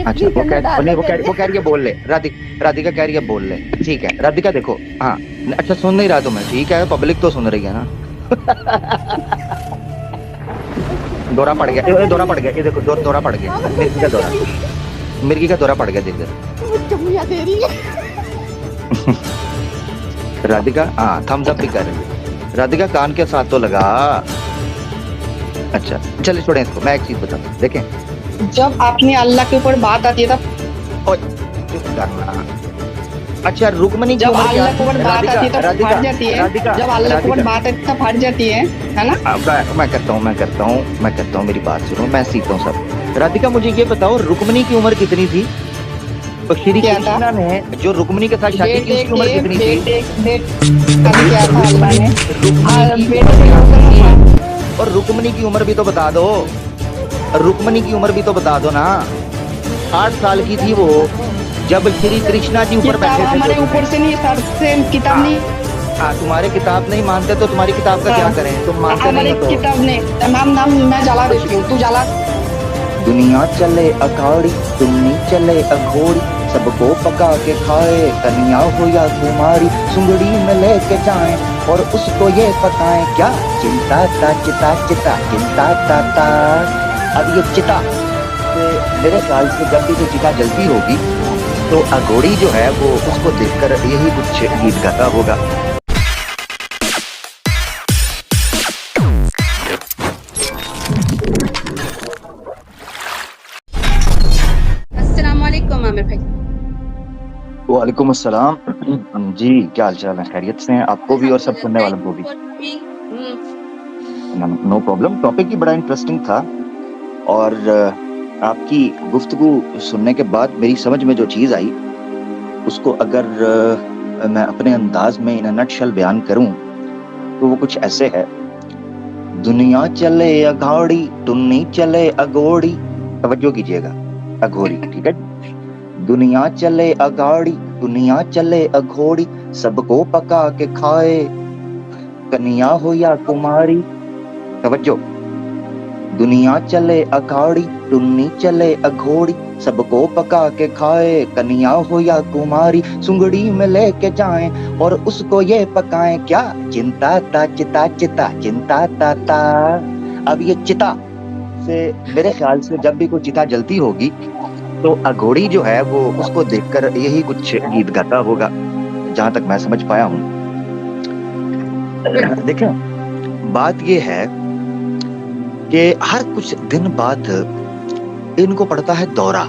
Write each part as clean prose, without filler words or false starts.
अच्छा वो कह रही है बोल ले, राधिका कह रही है बोल ले, ठीक है राधिका देखो। हाँ अच्छा सुन नहीं रहा तो मैं, ठीक है पब्लिक तो सुन रही है ना। दौरा पड़ गया, ये दौरा पड़ गया, ये देखो दौरा पड़ गया, मिर्गी का दौरा, मिर्गी का दौरा पड़ गया, देख राधिका। हाँ थम्स अप भी कर रही है राधिका, कान के साथ तो लगा। अच्छा चलिए छोड़ें इसको, मैं एक चीज बताता हूँ देखें। जब अपने अल्लाह के ऊपर बात आती है तब चुप करना। अच्छा रुकमनी जब अल्लाह के ऊपर बात आती है तब फट जाती है, जब अल्लाह के ऊपर बात आती है तब फट जाती है ना। मैं करता हूँ मेरी बात सुनो, मैं सीखता हूँ सब। राधिका मुझे ये बताओ रुकमनी की उम्र कितनी थी? तो श्री कृष्णा ने जो रुकमनी के साथ शादी की उसकी उम्र कितनी थी? और रुकमनी की उम्र भी तो बता दो, रुकमनी की उम्र भी तो बता दो ना। 8 साल की थी वो जब श्री कृष्णा जी ऊपर बैठे थे। हमारे ऊपर से नहीं, सर से किताब नहीं। हाँ तुम्हारे किताब नहीं मानते तो तुम्हारी किताब का क्या करें, तुम मानते नहीं तो किताब नहीं, तमाम नाम मैं जला देती हूँ, तू जला। दुनिया चले अखाड़ी तुम नहीं चले अघोड़ी, सबको पका के खाए कन्या हो या कुमारी, सुंगड़ी में लेके जाए और उसको ये पकाएं क्या, चिंता ता चिता चिता चिंता ता ता। अब ये चिता मेरे ख्याल से जब भी कोई चिता जलती होगी तो अघोड़ी जो है वो उसको देखकर यही कुछ गीत गाता होगा। अस्सलाम वालेकुम आमिर भाई। वालेकुम अस्सलाम जी, क्या हाल चाल है? खैरियत से हैं? आपको भी और सब सुनने वालों को भी। No problem. टॉपिक ही बड़ा इंटरेस्टिंग था और आपकी गुफ्तगू सुनने के बाद मेरी समझ में जो चीज़ आई उसको अगर मैं अपने अंदाज में इन नटशल बयान करूं तो वो कुछ ऐसे है। दुनिया चले अघोड़ी टुन्नी चले अघोड़ी, तवज्जो कीजिएगा, अघोड़ी ठीक है। दुनिया चले अघोड़ी दुनिया चले अघोड़ी, सबको पका के खाए कन्या हो या कुमारी। तवज्जो, दुनिया चले अघोड़ी टुन्नी चले अघोड़ी, सबको पका के खाए कन्या हो या कुमारी, सुंगड़ी में लेके जाएं और उसको ये पकाएं क्या, चिंता ता चिता चिता चिंता ता ता। अब ये चिता से मेरे ख्याल से जब भी कोई चिता जलती होगी तो अघोड़ी जो है वो उसको देखकर यही कुछ गीत गाता होगा, जहां तक मैं समझ पाया हूं। देखें बात ये है कि हर कुछ दिन बाद इनको पड़ता है दौरा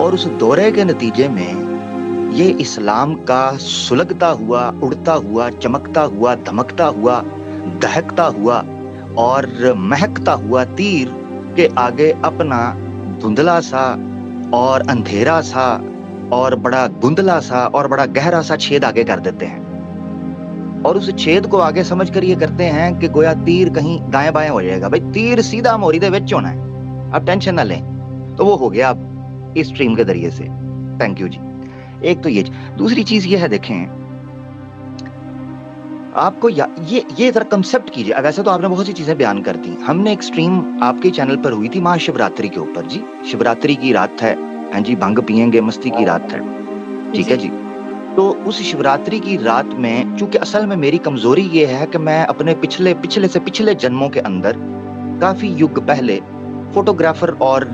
और उस दौरे के नतीजे में ये इस्लाम का सुलगता हुआ, उड़ता हुआ, चमकता हुआ, धमकता हुआ, दहकता हुआ और महकता हुआ तीर के आगे अपना धुंधला सा और अंधेरा सा और बड़ा धुंधला सा और बड़ा गहरा सा छेद आगे कर देते हैं और उस छेद को आगे समझ कर ये करते हैं कि गोया तीर कहीं दाएं बाएं हो जाएगा। भाई तीर सीधा मोरी दे विच होना है, आप टेंशन ना लें। तो वो हो गया अब इस स्ट्रीम के जरिए से। थैंक यू जी। एक तो ये दूसरी चीज ये है, देखें आपको ये जरा कंसेप्ट कीजिए। वैसे तो आपने बहुत सी चीजें बयान कर दी। हमने एक स्ट्रीम आपके चैनल पर हुई थी महाशिवरात्रि के ऊपर जी, शिवरात्रि की रात है, हाँ जी, भंग पियेंगे मस्ती की रात है, ठीक है जी। तो उस शिवरात्रि की रात में चूंकि असल में मेरी कमजोरी ये है कि मैं अपने पिछले जन्मों के अंदर काफी युग पहले फोटोग्राफर और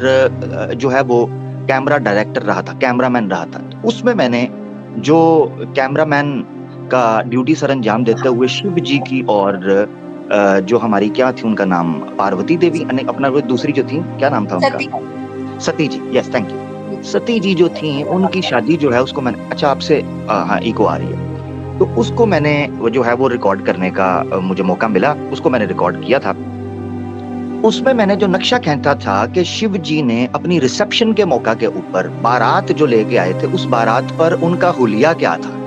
जो है वो कैमरा डायरेक्टर रहा था, कैमरामैन रहा था। उसमें मैंने जो कैमरामैन का ड्यूटी सर अंजाम देते हुए शिव जी की और जो हमारी क्या थी उनका नाम, पार्वती देवी, अपना वो दूसरी जो थी क्या नाम था उनका, सती जी, यस थैंक यू, सती जी जो थी उनकी शादी जो है उसको मैंने, अच्छा आपसे हाँ इको आ रही है, तो उसको मैंने वो जो है वो रिकॉर्ड करने का मुझे मौका मिला, उसको मैंने रिकॉर्ड किया था। उसमें मैंने जो नक्शा खींचा था कि शिव जी ने अपनी रिसेप्शन के मौका के ऊपर बारात जो लेके आए थे उस बारात पर उनका हुलिया क्या था।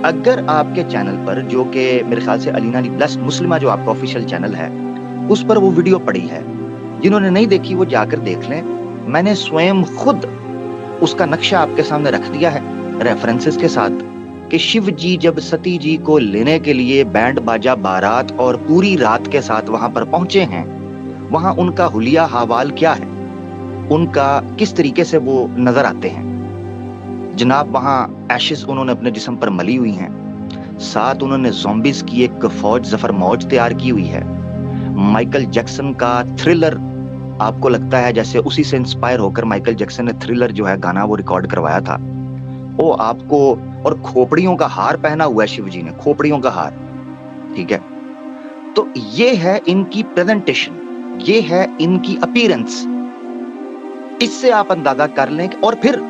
अगर आपके चैनल पर जो कि मेरे ख्याल से अलीना ब्लेस्ड मुस्लिमा जो आपका ऑफिशियल चैनल है उस पर वो वीडियो पड़ी है, जिन्होंने नहीं देखी वो जाकर देख लें। मैंने स्वयं खुद उसका नक्शा आपके सामने रख दिया है रेफरेंसेस के साथ कि शिव जी जब सती जी को लेने के लिए बैंड बाजा बारात और पूरी रात के साथ वहां पर पहुंचे हैं, वहां उनका हुलिया हवाल क्या है। उनका किस तरीके से वो नजर आते हैं। जनाब वहां एशेस उन्होंने अपने जिस्म पर मली हुई हैं, साथ उन्होंने ज़ॉम्बीज़ की एक फौज ज़फर मौज तैयार की हुई है। माइकल जैक्सन का थ्रिलर, आपको लगता है जैसे उसी से इंस्पायर होकर माइकल जैक्सन ने थ्रिलर जो है गाना वो रिकॉर्ड करवाया था, वो आपको, और खोपड़ियों का हार पहना हुआ है शिव जी ने, खोपड़ियों का हार, ठीक है। तो ये है इनकी प्रेजेंटेशन, ये है इनकी अपीयरेंस, इससे आप अंदाजा कर लें। और फिर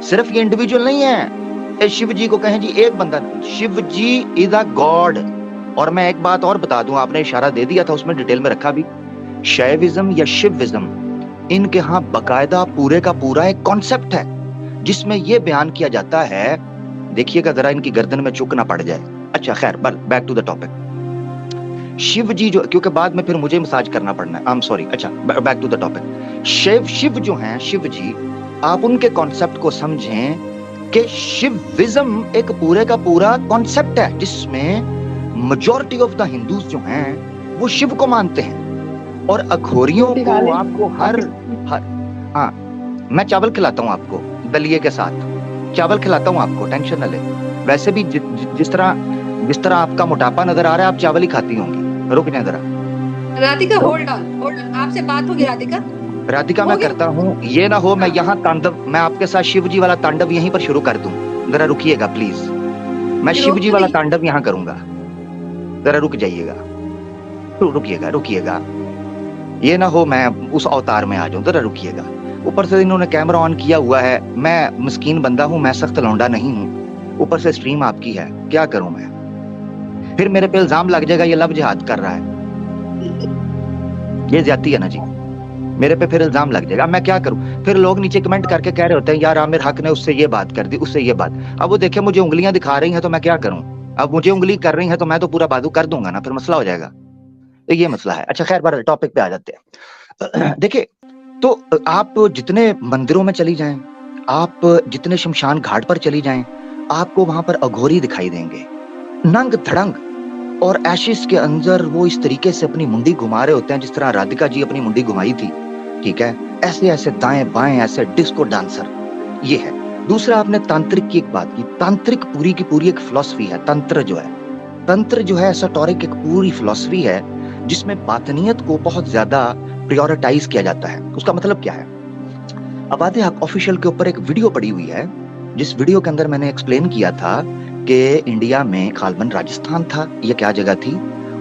सिर्फ ये इंडिविजुअल नहीं है, शिव जी को कहें जी एक बंदा, शिव जी इज अ गॉड। और मैं एक बात और बता दूं, आपने इशारा दे दिया था, उसमें डिटेल में रखा भी, शैविज्म या शिविज्म, इनके यहाँ बकायदा पूरे का पूरा एक कॉन्सेप्ट है जिसमें यह बयान किया जाता है, देखिएगा जरा इनकी गर्दन में चुक ना पड़ जाए। अच्छा खैर, back to the topic. Shiv ji जो, क्योंकि बाद में फिर मुझे मसाज करना पड़ना है, आई एम सॉरी। अच्छा back to the topic. Shiv जो हैं, शिव जी, आप उनके कॉन्सेप्ट को समझें कि शिविज्म एक पूरे का पूरा कॉन्सेप्ट है जिसमें मेजॉरिटी ऑफ द हिंदूज जो हैं वो शिव को मानते हैं, और अघोरियों को आपको हर हाँ, मैं चावल खिलाता हूँ आपको दलिए के साथ, चावल खिलाता हूँ आपको, टेंशन न ले। वैसे भी जिस तरह आपका मोटापा नजर आ रहा है, आप चावल ही खाती होंगी। रुक जाए जरा राधिका, होल्ड ऑन, आपसे बात होगी राधिका, मैं करता हूँ, ये ना हो मैं यहाँ तांडव, मैं आपके साथ शिव जी वाला तांडव यहीं पर शुरू कर दूं। जरा रुकिएगा प्लीज, मैं शिव जी वाला तांडव यहाँ करूंगा, जरा रुक जाइएगा, रुकिएगा, ये ना हो मैं उस अवतार में आ जाऊं, जरा रुकिएगा। ऊपर से इन्होंने कैमरा ऑन किया हुआ है, मैं मिस्कीन बंदा हूं, मैं सख्त लौंडा नहीं हूं, ऊपर से स्ट्रीम आपकी है, क्या करूं मैं? फिर मेरे पे इल्जाम लग जाएगा ये लव जिहाद कर रहा है, ये ज्यादती है ना जी, मेरे पे फिर इल्जाम लग जाएगा, मैं क्या करूं? फिर लोग नीचे कमेंट करके कह रहे होते हैं यार आमिर हक ने उससे ये बात कर दी, उससे ये बात। अब वो देखे मुझे उंगलियां दिखा रही हैं तो मैं क्या करूं? अब मुझे उंगली कर रही है तो मैं तो पूरा बाजू कर दूंगा ना, फिर मसला हो जाएगा। तो ये मसला है। अच्छा खैर, बार टॉपिक पे आ जाते हैं। देखिए, तो आप जितने मंदिरों में चली जाएं, आप जितने शमशान घाट पर चली जाएं, आपको वहां पर अघोरी दिखाई देंगे, नंग धड़ंग, और एशिस के अंदर वो इस तरीके से अपनी मुंडी घुमा रहे होते हैं जिस तरह राधिका जी अपनी मुंडी घुमाई थी, ठीक है, ऐसे ऐसे दाएं बाएं, ऐसे डिस्को डांसर। ये है। दूसरा, आपने तांत्रिक की एक बात की, तांत्रिक पूरी की पूरी एक फिलॉसफी है। तंत्र जो है एसोटेरिक एक पूरी फिलॉसफी है जिसमें बातनियत को बहुत ज्यादा प्रायोरिटाइज किया जाता है। उसका मतलब क्या है? अब आते हैं ऑफिशियल के ऊपर एक वीडियो पड़ी हुई है, जिस वीडियो के अंदर मैंने एक्सप्लेन किया था कि इंडिया में खालबन राजस्थान था, यह क्या जगह थी,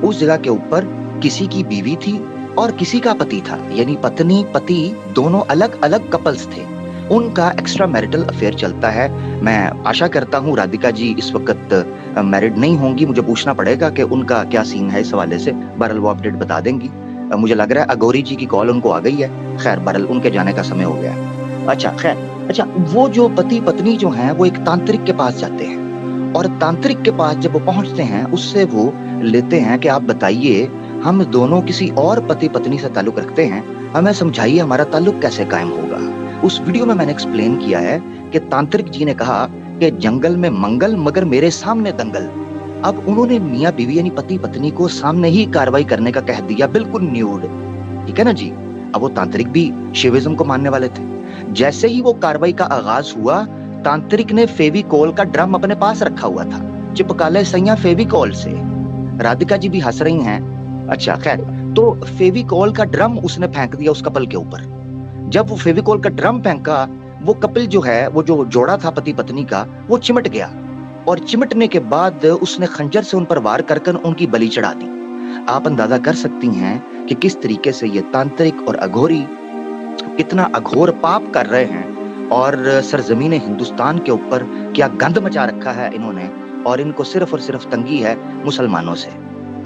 उस जगह के ऊपर किसी की बीवी थी और किसी का पति था, यानी पत्नी पति दोनों अलग अलग कपल्स थे, उनका एक्स्ट्रा मैरिटल अफेयर चलता है। मैं आशा करता हूँ राधिका जी इस वक्त मैरिड नहीं होंगी, मुझे पूछना पड़ेगा कि उनका क्या सीन है इस हवाले से, बहरहाल वो अपडेट बता देंगी। मुझे लग रहा है अघोरी जी की कॉल उनको आ गई है, खैर बहरहाल उनके जाने का समय हो गया है। अच्छा, वो जो पति पत्नी जो हैं वो एक तांत्रिक के पास जाते हैं, और तांत्रिक के पास जब वो पहुंचते हैं उससे वो लेते हैं कि आप बताइए हम दोनों किसी और पति पत्नी से ताल्लुक रखते हैं, हमें समझाइए हमारा ताल्लुक कैसे कायम होगा। उस वीडियो में मैंने एक्सप्लेन किया है कि तांत्रिक जी ने कहा कि जंगल में मंगल मगर मेरे सामने दंगल। अब उन्होंने मियां बीवी यानी पति पत्नी को सामने ही कार्रवाई करने का कह दिया, बिल्कुल न्यूड, ठीक है ना जी। अब वो तांत्रिक भी शिविज्म को मानने वाले थे। जैसे ही वो कार्रवाई का आगाज हुआ, तांत्रिक ने फेविकोल का ड्रम अपने पास रखा हुआ था, चिपका ले सैया फेविकोल से। राधिका जी भी हंस रही हैं। अच्छा खैर, तो फेविकोल का ड्रम उसने फेंक दिया उस कपल के ऊपर। जब वो फेविकोल का ड्रम फेंका, वो कपल जो है, वो जो जोड़ा था पति पत्नी का, वो चिमट गया, और चिमटने के बाद उसने खंजर से उन पर वार कर उनकी बलि चढ़ा दी। आप अंदाजा कर सकती हैं कि किस तरीके से ये तांत्रिक और अघोरी कितना अघोर पाप कर रहे हैं, और सरजमीन हिंदुस्तान के ऊपर क्या गंद मचा रखा है इन्होंने, और इनको सिर्फ और सिर्फ तंगी है मुसलमानों से।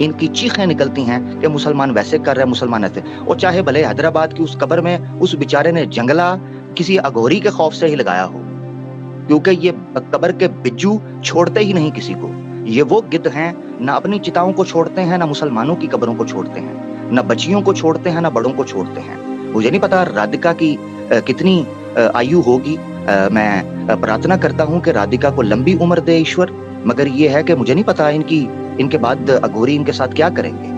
इनकी चीखें निकलती हैं कि मुसलमान वैसे कर रहे हैं, मुसलमान ऐसे। और चाहे भले हैदराबाद की उस कब्र में उस बेचारे ने जंगला किसी अघोरी के खौफ से ही लगाया हो, क्योंकि ये कब्र के बिज्जू छोड़ते ही नहीं किसी को। ये वो गिद्ध हैं, ना अपनी चिताओं को छोड़ते हैं, ना मुसलमानों की कब्रों को छोड़ते हैं, ना बच्चियों को छोड़ते हैं, ना बड़ों को छोड़ते हैं। मुझे नहीं पता राधिका की कितनी आयु होगी, मैं प्रार्थना करता हूँ कि राधिका को लंबी उम्र दे ईश्वर, मगर ये है कि मुझे नहीं पता इनके बाद अघोरी इनके साथ क्या करेंगे।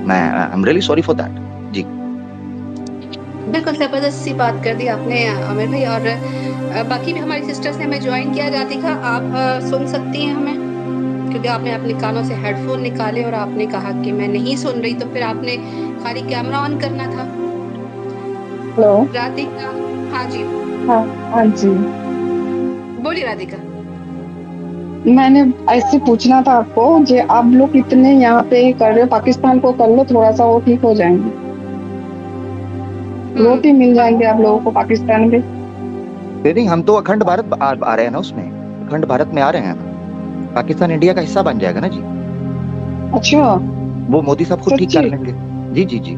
मैं I am really sorry for that जी। बिल्कुल जबरदस्त सी बात कर दी आपने आमिर भाई। और बाकी भी हमारी सिस्टर्स ने हमें ज्वाइन किया। राधिका, आप सुन सकती हैं हमें? क्योंकि आपने अपने कानों से हेडफोन निकाले और आपने कहा कि मैं नहीं सुन रही, तो फिर आपने खाली कैमरा ऑन करना था। हेलो। राधिका, हाँ जी, हाँ, हाँ जी। बोलिए राधिका। मैंने ऐसे पूछना था आपको, जे आप लोग इतने यहाँ पे कर रहे हो, पाकिस्तान को कर लो थोड़ा सा, वो ठीक हो जाएंगे। रोटी मिल जाएंगे आप लोगों को पाकिस्तान में। नहीं, हम तो अखंड भारत आ रहे हैं ना, उसमें अखंड भारत में आ रहे हैं। पाकिस्तान इंडिया का हिस्सा बन जाएगा ना जी। अच्छा, वो मोदी साहब खुद ठीक कर सच्ची? लेंगे। जी जी जी।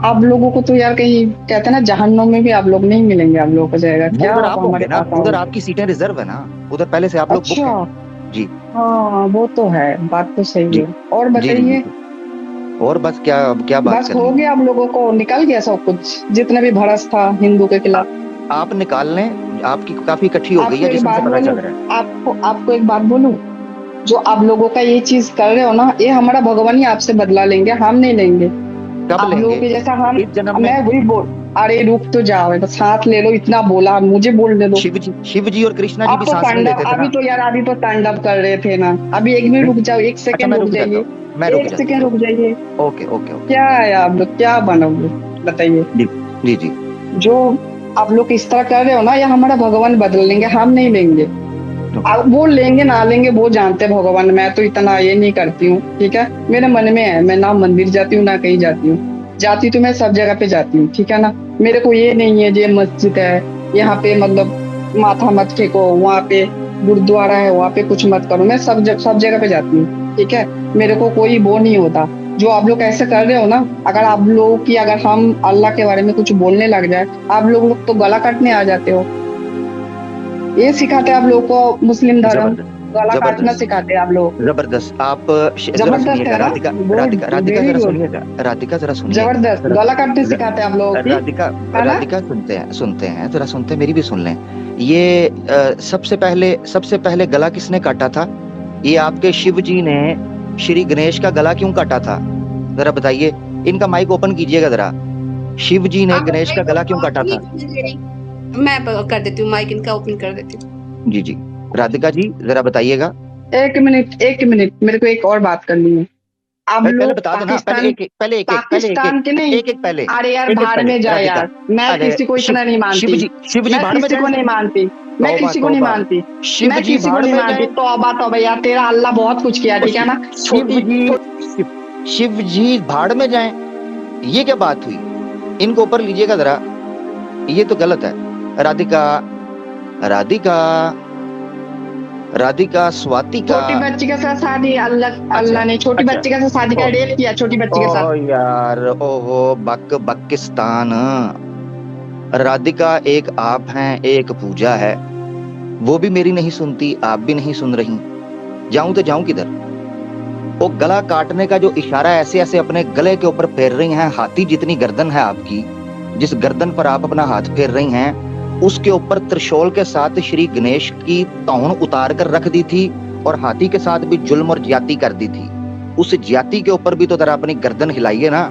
आप लोगों को तो यार कहीं कहते हैं ना, जहन्नुम में भी आप लोग नहीं मिलेंगे, आप लोगों को जाएगा वो क्या, उधर आप आप हमारे होंगे ना, पास उधर आओगे। आपकी सीटें रिजर्व है ना, उधर पहले से आप लोग बुक अच्छा, हैं। जी हाँ वो तो है, बात तो सही जी है। और जी जी जी बताइए, जी। और बस क्या क्या बात बस हो करनी है। गया आप लोगों को, निकल गया सब कुछ जितना भी भड़स था हिंदू के खिलाफ? आप निकाल लें, आपकी काफी इकट्ठी हो गई आपको है एक जिसमें से बात पता बोलूं, चल रहा है। आपको एक बात बोलूं, जो आप लोगों का ये चीज कर रहे हो ना, ये हमारा भगवान ही आपसे बदला लेंगे, हम नहीं लेंगे। कब आप लोगों लेंगे? के जैसा हम, इस जन्म में। मैं वही बोल, अरे रुक तो जाओ, बस हाथ ले लो, इतना बोला, मुझे बोलने दो। शिव जी और कृष्णा जी आप भी तो सांस नहीं तांडव, लेते थे अभी ना। तो यार, अभी तो तांडव कर रहे थे ना। अभी एक मिनट रुक जाओ, एक अच्छा, सेकंड मैं रुक रुक जाता जाइए, हूँ, मैं रुक एक जाता सेकंड हूँ। रुक जाइए। Okay okay okay. क्या है आप लोग, क्या बनोगे बताइए? जी जी जी। जो आप लोग इस तरह कर रहे हो ना, ये हमारा भगवान बदल लेंगे, हम नहीं लेंगे। ओके। अब वो लेंगे ना लेंगे वो जानते हैं भगवान, मैं तो इतना ये नहीं करती हूँ, ठीक है। मेरे मन में है, मैं ना मंदिर जाती हूँ ना कहीं जाती हूँ, जाती तो मैं सब जगह पे जाती हूँ, ठीक है ना। मेरे को ये नहीं है, ये मस्जिद है यहाँ पे मतलब माथा मत फेंको, वहाँ पे गुरुद्वारा है वहाँ पे कुछ मत करो, मैं सब जगह पे जाती हूँ, ठीक है। मेरे को कोई वो नहीं होता। जो आप लोग ऐसे कर रहे हो ना, अगर आप लोगों की, अगर हम अल्लाह के बारे में कुछ बोलने लग जाए, आप लोग तो गला काटने आ जाते हो। ये सिखाते हैं आप लोगों को मुस्लिम धर्म, जबरदस्त गला काटना जबरदस्त सिखाते हैं आप लोगों को। जबरदस्त। आप जरा जबरदस्त सुनिएगा, है ना, राधिका गुड, राधिका राधिका वेरी जरा गुड, सुनिएगा, राधिका जरा सुनिएगा जबरदस्त जरा। गला काटने सिखाते हैं आप लोगों की, राधिका है ना। राधिका सुनते हैं जरा, सुनते हैं, मेरी भी सुन लें। ये सबसे पहले गला किसने काटा था? ये आपके शिव जी ने श्री गणेश का गला क्यों काटा था? जरा बताइए। इनका माइक ओपन कीजिएगा जरा। शिव जी ने आप गणेश का गला क्यों काटा था? मैं कर देती हूँ, माइक इनका ओपन कर देती हूँ। जी जी। राधिका जी जरा बताइएगा। एक मिनट, एक मिनट, मेरे को एक और बात करनी है। आप पहले लोग बता देना, पाकिस्तान, पहले एक पाकिस्तान के नहीं, एक पहले अरे यार एक एक भाड़ पहले में जाए राधिका। यार, मैं अरे किसी को इतना नहीं शिव मानती, जी, शिव जी मैं भाड़ में किसी को जाए। नहीं मानती, मैं तौबा किसी को नहीं तौबा। मानती, शिव मैं जी किसी को भाड़ नहीं में मानती। जाए। तौबा तौबा यार, तेरा अल्लाह बहुत कुछ किया, ठीक है ना। शिव छोटी जी शिव जी भाड़ में जाएं, ये क्या बात हुई? इनको ऊपर लीजिएगा जरा, ये तो गलत है। राधिका राधिका राधिका स्वातिका। छोटी बच्ची के साथ शादी, अल्लाह अच्छा अल्लाह ने छोटी अच्छा। बच्ची के साथ शादी का ओ, रेप किया, छोटी बच्ची के ओहो साथ। यार, ओहो पाकिस्तान। राधिका एक आप हैं, एक पूजा है, वो भी मेरी नहीं सुनती, आप भी नहीं सुन रही। जाऊं तो जाऊं किधर? वो गला काटने का जो इशारा ऐसे ऐसे अपने गले के ऊपर फेर रही हैं, हाथी जितनी गर्दन है आपकी, जिस गर्दन पर आप अपना हाथ फेर रही हैं, उसके ऊपर त्रिशूल के साथ श्री गणेश की तौन उतार कर रख दी थी, और हाथी के साथ भी जुल्म और ज्यादती कर दी थी। उस ज्यादती के ऊपर भी तो जरा अपनी गर्दन हिलाइए ना।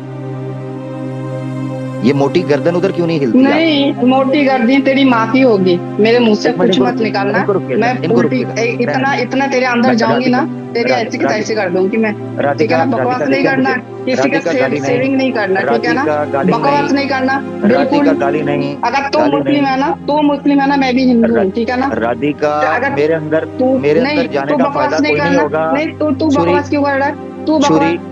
ये मोटी गर्दन उधर क्यों नहीं हिलती आप? नहीं, मोटी गर्दन तेरी माँ की होगी, मेरे मुंह से एक मिनट, कुछ मत निकालना। इनको रुकिएगा, मैं इनको उल्टी रुकिएगा। इतना इतना तेरे अंदर जाऊंगी ना, तेरे ऐसे की तैसे कर दूंगी मैं, ठीक है राधिका ना। बकवास राधिका नहीं देखिए करना, मुझे, किसी का राधिका गाली नहीं, सेविंग नहीं करना, ठीक है ना। राधिका गाली बकवास नहीं, नहीं करना, राधिका बिल्कुल। गाली नहीं, अगर तू गाली मुस्लिम नहीं। है ना, तू मुस्लिम है ना, मैं भी हिंदू हूँ, ठीक है ना। राधिका, अगर मेरे नहीं, अंदर जाने तू का बकवास फायदा नहीं कोई नहीं करना, होगा। नहीं तू छुरी बकवास क्यों कर रहा है, तू छुरी बकवास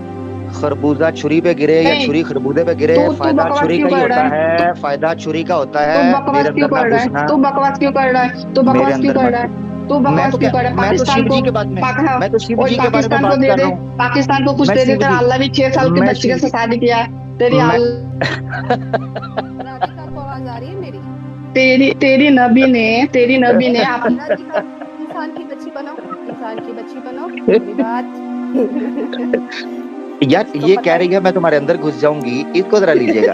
खरबूजा छुरी पे गिरे या नहीं, छुरी खरबूजे पे गिरे, तू फायदा बकवास छुरी क्यों का ही कर रहा होता है, है, फायदा छुरी का होता तू है। बकवास मेरे क्यों अंदर ना कर रहा है, घुसना, तू बकवास क्यों कर रहा है, तू मेरे बकवास क्यों अंदर कर मत रहा घुस। है, तू बकवास क्यों कर रहा है। मैं तो पाकिस्तान शिव को जी के बारे में, मैं तो शिव और जी के बारे में पाकिस्तान को बात दे कर दे, रहा हूँ। पाकिस्तान को कुछ मैं दे दे, शिव तेरा जी अल्लाह भी 6 साल के मैं बच्चे शिव के जी साथ शादी किया है, तेरी मैं राधिका को आवाज आ रही है मेरी? तेरी तेरी नबी ने आप राधिका, इंसान की बच्ची बनो, इंसान की बच्ची बनो, मेरी बात। यार इसको ये पता कह रही है मैं तुम्हारे अंदर घुस जाऊंगी, इसको जरा लीजिएगा।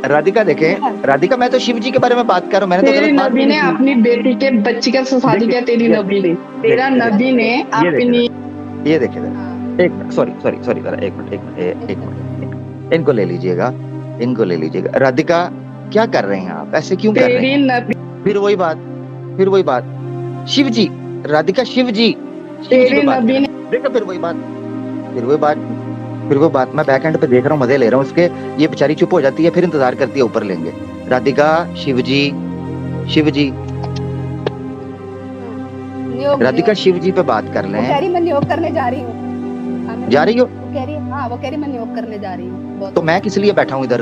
राधिका देखें, राधिका मैं तो शिव जी के बारे में बात कर रहा हूँ, मैंने तो तेरी गलत बात भी नबी नहीं ने की। अपनी बेटी के बच्ची के साथ शादी देखिए किया, तेरी ये नबी ने, ये तेरा नबी ने ये देखिए अपनी ये देखिए जरा, एक मिनट, सॉरी जरा, एक मिनट, एक मिनट, एक मिनट, इनको ले लीजिएगा, इनको ले लीजिएगा। राधिका क्या कर रहे हैं आप, ऐसे क्यों कर रहे तेरी हैं? नबी फिर वही बात, शिव जी, राधिका शिव जी तेरी पे बात नबी करें। ने देखो फिर वही बात, मैं बैक एंड पे देख रहा हूँ, मजे ले रहा हूँ उसके, ये बेचारी चुप हो जाती है, फिर इंतजार करती है ऊपर लेंगे। राधिका शिव जी, राधिका शिव जी पे बात कर वो लें। कह रही मैं नियोग करने जा रही हूँ। जा रही हो? वो कह रही है, हाँ वो कह रही मैं नियोग करने जा रही हूँ। तो मैं किस लिए बैठा हूँ इधर?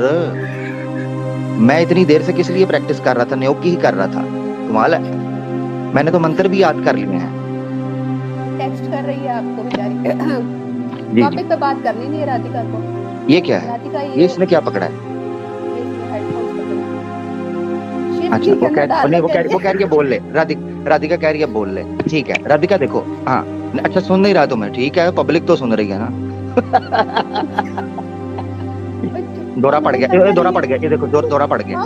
मैं इतनी देर से किस लिए प्रैक्टिस कर रहा था? नियोग की ही कर रहा था। कमाल है, मैंने तो मंत्र भी याद कर लिए हैं। टेक्स्ट कर रही है आपको बेचारी। जी टॉपिक पे बात करनी नहीं है राधिका को। ये क्या है? राधिका ये इसने क्या पकड़ा है? अच्छा वो कह रही है बोल ले, राधिका कह रही है बोल ले, ठीक है राधिका देखो, हाँ अच्छा सुन नहीं रहा तुम्हें, ठीक है पब्लिक तो सुन रही है ना। दौरा पड़ गया, ये देखो दौरा पड़ गया,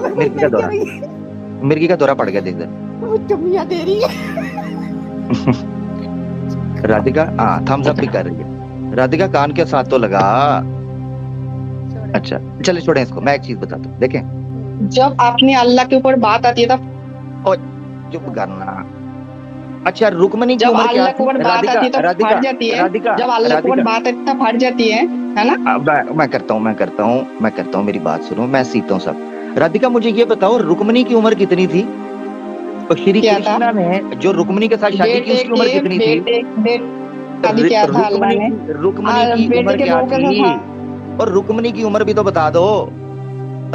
मिर्गी का दौरा पड़ गया, देख दे रही है। राधिका हाँ थम्स अप भी कर रही है। राधिका कान के साथ तो लगा। अच्छा चले छोड़े इसको, मैं एक चीज बताता हूँ, देखें जब अपने अल्लाह के ऊपर बात आती है तब चुप करना। अच्छा रुकमनी की जब उम्र क्या अल्लाह के ऊपर बात आती है तो फट जाती है। जब अल्लाह के ऊपर बात आती है तो फट जाती है ना? मैं करता हूँ, मेरी बात सुनो, मैं सीखता हूँ सब। राधिका मुझे ये बताओ रुकमनी की उम्र कितनी थी? तो श्री कृष्णा ने जो रुकमनी के साथ शादी की उसकी उम्र कितनी थी? रुकमनी की उम्र क्या थी? और रुकमनी की उम्र भी तो बता दो,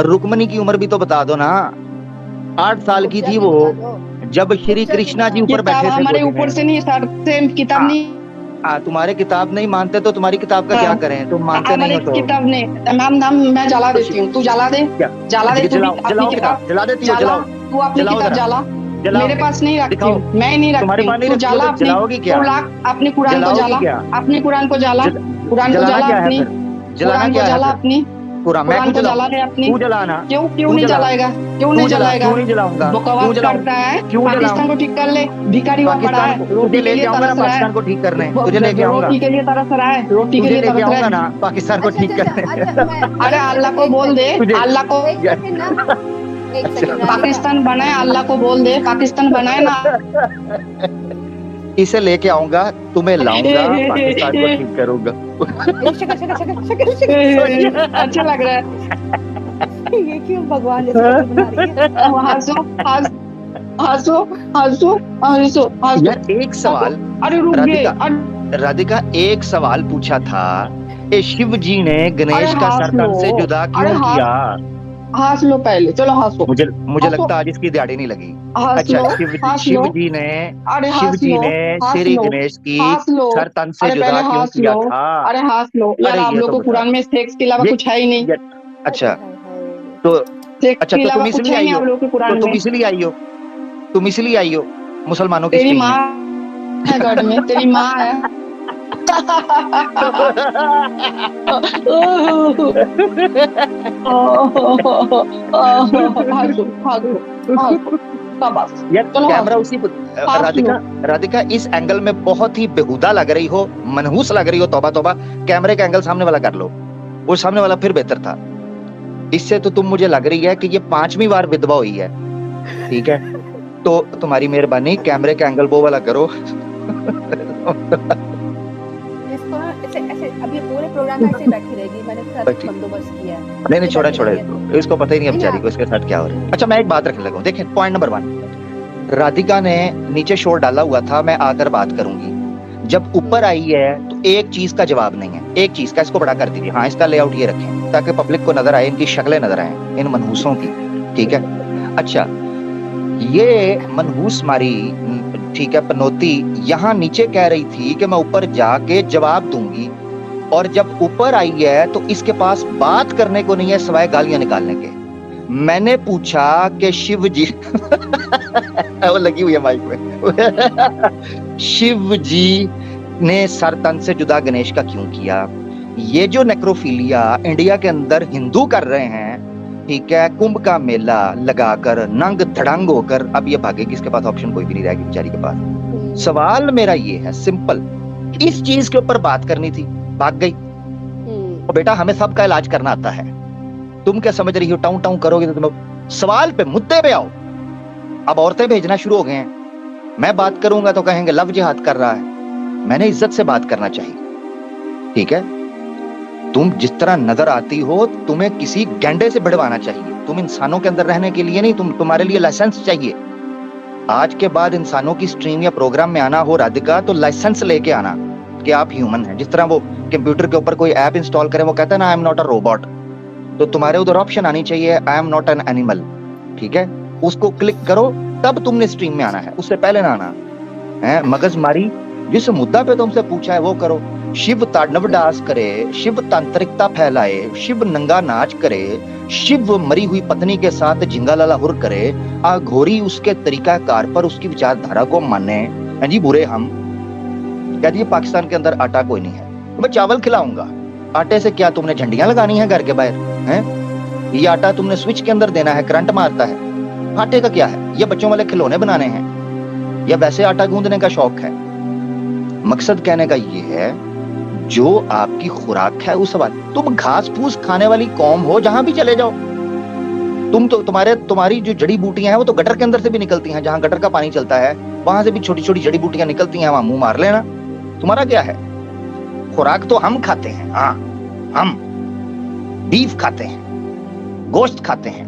रुकमनी की उम्र भी तो बता दो ना। 8 साल की थी वो जब श्री कृष्णा जी ऊपर बैठे थे। हमारे ऊपर से नहीं, सर से किताब नहीं। तुम्हारे किताब नहीं मानते तो तुम्हारी किताब का क्या करें? तुम मानते नहीं हो तो किताब नहीं, मैं जला देती हूँ, तू जला दे, जला दे, जलाओ किताब, जला देती हो, जलाओ, तू अपनी किताब जला। मेरे पास नहीं रखती हूँ, मैं नहीं रखती हूँ, तू जला अपनी, अपनी कुरान को जला, अपनी कुरान को जला, कुरान को जला, अपनी कुरान को जला, अपनी कुरान को जला दे अपनी। क्यों नहीं जलाएगा? क्यों नहीं जलाएगा? बकवास करता है, पाकिस्तान को ठीक कर ले, भिखारी हुआ पड़ा है, रोटी के लिए तरस रहा है, पाकिस्तान को ठीक करने तुझे लेके आऊंगा, रोटी के लिए तरस रहा है, रोटी के लिए तरस रहा है ना, पाकिस्तान को ठीक करने। अरे अल्लाह को बोल दे, अल्लाह को पाकिस्तान बनाए, अल्लाह को बोल दे पाकिस्तान बनाए ना। इसे लेके आऊंगा, तुम्हें लाऊंगा, पाकिस्तान को ठीक करूंगा। अच्छा लग रहा है। ये क्यों भगवान जैसे बना रही है? हंसो। यार एक सवाल, अरे रुक गए, राधिका एक सवाल पूछा था, शिव जी ने गणेश का सर तन से जुदा क्यों किया? हंस लो पहले, चलो हंसो। मुझे लगता आज इसकी दिहाड़ी नहीं लगी। अच्छा शिव जी ने श्री गणेश की सर तन से जुदा क्यों किया था? अरे हंस लो यार, आप लोग को कुरान में सेक्स के अलावा कुछ है ही नहीं। अच्छा तो तुम इसलिए आई हो, तुम इसलिए आई हो मुसलमानों की तेरी माँ है घर में, तेरी माँ है। कैमरा उसी राधिका इस एंगल में बहुत ही बेहुदा लग रही हो, मनहूस लग रही हो, तौबा तौबा। कैमरे का एंगल सामने वाला कर लो, वो सामने वाला फिर बेहतर था। इससे तो तुम मुझे लग रही है कि ये 5वीं बार विधवा हुई है, ठीक है? तो तुम्हारी मेहरबानी कैमरे का एंगल वो वाला करो। अब ये पूरे प्रोग्राम में ऐसे बैठी रहेगी, मैंने बंदोबस्त किया है। नहीं छोड़ा इसको पता ही नहीं है बेचारी को इसके साथ क्या हो रहा है। अच्छा मैं एक बात रखने लगा हूं, देखें पॉइंट नंबर 1, राधिका ने नीचे शोर डाला हुआ था, मैं आकर बात करूंगी। जब ऊपर आई है तो एक चीज का जवाब नहीं है, एक चीज का, इसको बड़ा कर दीजिए, हाँ इसका लेआउट ये रखें ताकि पब्लिक को नजर आए, इनकी शक्लें नजर आए इन मनहूसों की, ठीक है? अच्छा ये मनहूस मारी, ठीक है, पनौती यहाँ नीचे कह रही थी कि मैं ऊपर जाके जवाब दूंगी, और जब ऊपर आई है तो इसके पास बात करने को नहीं है सिवाय गालियां निकालने के। मैंने पूछा कि शिव जी वो लगी हुई है माइक में शिव जी ने सर तन से जुदा गणेश का क्यों किया? ये जो नेक्रोफिलिया इंडिया के अंदर हिंदू कर रहे हैं, ठीक है, कुंभ का मेला लगाकर नंग धड़ंग होकर, अब ये भागे, किसके पास ऑप्शन कोई भी नहीं रहेगी बेचारी के पास। सवाल मेरा ये है सिंपल, इस चीज के ऊपर बात करनी थी, भाग गई। और बेटा हमें सबका इलाज करना आता है, तुम क्या समझ रही हो? टाउं टाउं करोगे तो तुम्हें सवाल पे, मुद्दे पे आओ। अब औरतें भेजना शुरू हो गए हैं, मैं बात करूंगा तो कहेंगे लव जिहाद कर रहा है। मैंने इज्जत से बात करना चाहिए, ठीक है? तुम जिस तरह नजर आती हो, तुम्हें किसी गैंडे से भिड़वाना चाहिए। तुम इंसानों के अंदर रहने के लिए नहीं, तुम्हारे लिए लाइसेंस चाहिए। आज के बाद इंसानों की स्ट्रीम या प्रोग्राम में आना हो राधिका, तो लाइसेंस लेके आना कि आप ह्यूमन हैं। जिस तरह वो कंप्यूटर के ऊपर कोई ऐप इंस्टॉल करे, वो कहता है ना I am not a robot, तो तुम्हारे उधर ऑप्शन आनी चाहिए I am not an animal, ठीक है? उसको क्लिक करो, तब तुमने स्ट्रीम में आना है, उससे पहले ना आना है। मगजमारी जिस मुद्दा पे तुमसे पूछा है वो करो। शिव तांडव डांस करे, शिव तांत्रिकता फैलाए, शिव नंगा नाच करे, शिव मरी हुई पत्नी के साथ झिंगालाला हुर करे, अघोरी उसके तरीकाकार पर उसकी विचारधारा को माने। जी बुरे हम कह दिए पाकिस्तान के अंदर आटा कोई नहीं है, तो मैं चावल खिलाऊंगा। आटे से क्या तुमने झंडियां लगानी है घर के बाहर हैं? ये आटा तुमने स्विच के अंदर देना है, करंट मारता है। आटे का क्या है? ये बच्चों वाले खिलौने बनाने हैं या वैसे आटा गूंदने का शौक है? मकसद कहने का ये है, जो आपकी खुराक है उस सवाल। तुम घास फूस खाने वाली कौम हो, जहां भी चले जाओ तुम तो, तुम्हारी जो जड़ी बूटियां हैं वो तो गटर के अंदर से भी निकलती हैं। जहां गटर का पानी चलता है वहां से भी छोटी छोटी जड़ी बूटियां निकलती हैं, वहां मुंह मार लेना। तुम्हारा क्या है? खुराक तो हम खाते हैं, हाँ हम बीफ खाते हैं, गोश्त खाते हैं,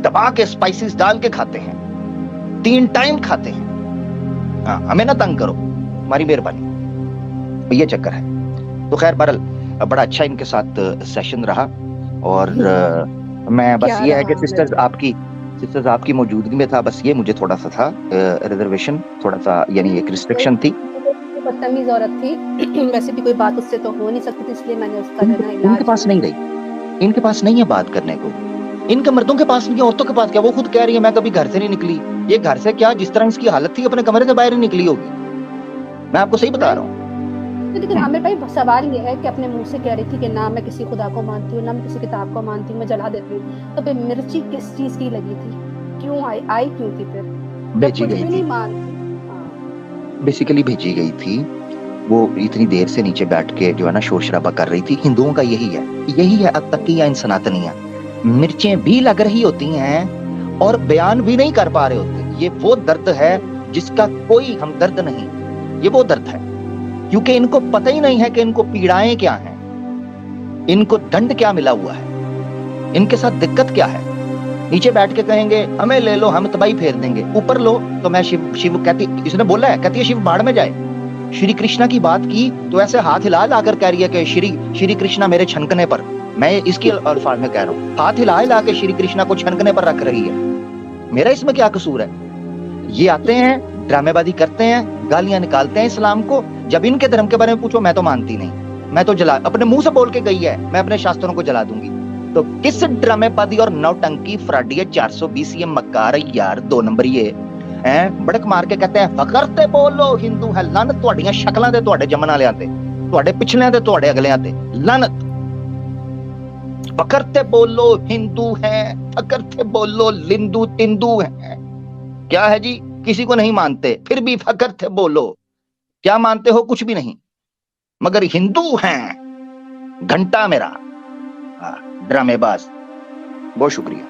दबा के स्पाइसेस डाल के खाते हैं, 3 टाइम खाते हैं। हाँ, हमें ना तंग करो, हमारी मेहरबानी। ये चक्कर है। तो खैर बहरहाल बड़ा अच्छा इनके साथ सेशन रहा, और मैं बस ये है कि सिस्टर्स आपकी मौजूदगी में था, बस ये मुझे थोड़ा सा था रिजर्वेशन, थोड़ा सा यानी एक रिस्ट्रिक्शन थी। बदतमीज औरत थी, वैसे भी कोई बात उससे तो हो नहीं सकती थी, इसलिए मैंने उसका इनके पास नहीं रही, इनके पास नहीं है बात करने को। इनके मर्दों के पास नहीं, औरतों के पास क्या? वो खुद कह रही है मैं कभी घर से नहीं निकली। ये घर से क्या, जिस तरह इसकी हालत थी अपने कमरे से बाहर ही निकली होगी, मैं आपको सही बता रहा हूँ। लेकिन आमिर भाई सवाल ये है कि अपने मुंह से कह रही थी कि ना मैं किसी खुदा को मानती हूँ, ना मैं किसी किताब को मानती हूँ, मैं जला देती हूँ। तो फिर मिर्ची किस चीज की लगी थी? क्यों आई क्यों थी? फिर भेजी गई थी, बेसिकली भेजी गई थी। वो इतनी देर से नीचे बैठ के जो है ना शोर शराबा कर रही थी। हिंदुओं का यही है अब तक की, या इन सनातनियां मिर्चें भी लग रही होती हैं और बयान भी नहीं कर पा रहे होते। ये वो दर्द है जिसका कोई हमदर्द नहीं, ये वो दर्द है, क्योंकि इनको पता ही नहीं है कि इनको पीड़ाएं क्या हैं, इनको दंड क्या मिला हुआ है, इनके साथ दिक्कत क्या है। नीचे बैठ के कहेंगे हमें ले लो, हम तबाही फेर देंगे, ऊपर लो तो मैं शिव कहती, इसने बोला है, कहती है शिव बाढ़ में जाए। श्री कृष्णा की बात की तो ऐसे हाथ हिला लाकर कह रही है कि श्री कृष्णा मेरे छनकने पर, मैं इसकी अल्फाज में कह रहा हूँ, हाथ हिला के श्री कृष्णा को छनकने पर रख रही है। मेरा इसमें क्या कसूर है? ये आते हैं, ड्रामेबाजी करते हैं, गालियां निकालते हैं इस्लाम को। जब इनके धर्म के बारे में पूछो, मैं तो मानती नहीं, मैं तो जला, अपने मुंह से बोल के गई है मैं अपने शास्त्रों को जला दूंगी। तो किस ड्रामेबाजी और नौटंकी फ्राडिये 420 ये मक्कार यार, 2 नंबर ये हैं, बड़क मार के कहते हैं फकर ते बोलो हिंदू है। लानत तुहाडियां शक्लां ते, तुहाडे जमन वालियां ते, तुहाडे पिछलियां ते, तुहाडे अगलियां ते लानत। फकर ते बोलो हिंदू है, फकर ते बोलो लिंदू तिंदू है। क्या है जी? किसी को नहीं मानते, फिर भी फकर थे बोलो। क्या मानते हो? कुछ भी नहीं, मगर हिंदू हैं। घंटा मेरा ड्रामेबाज। बहुत शुक्रिया।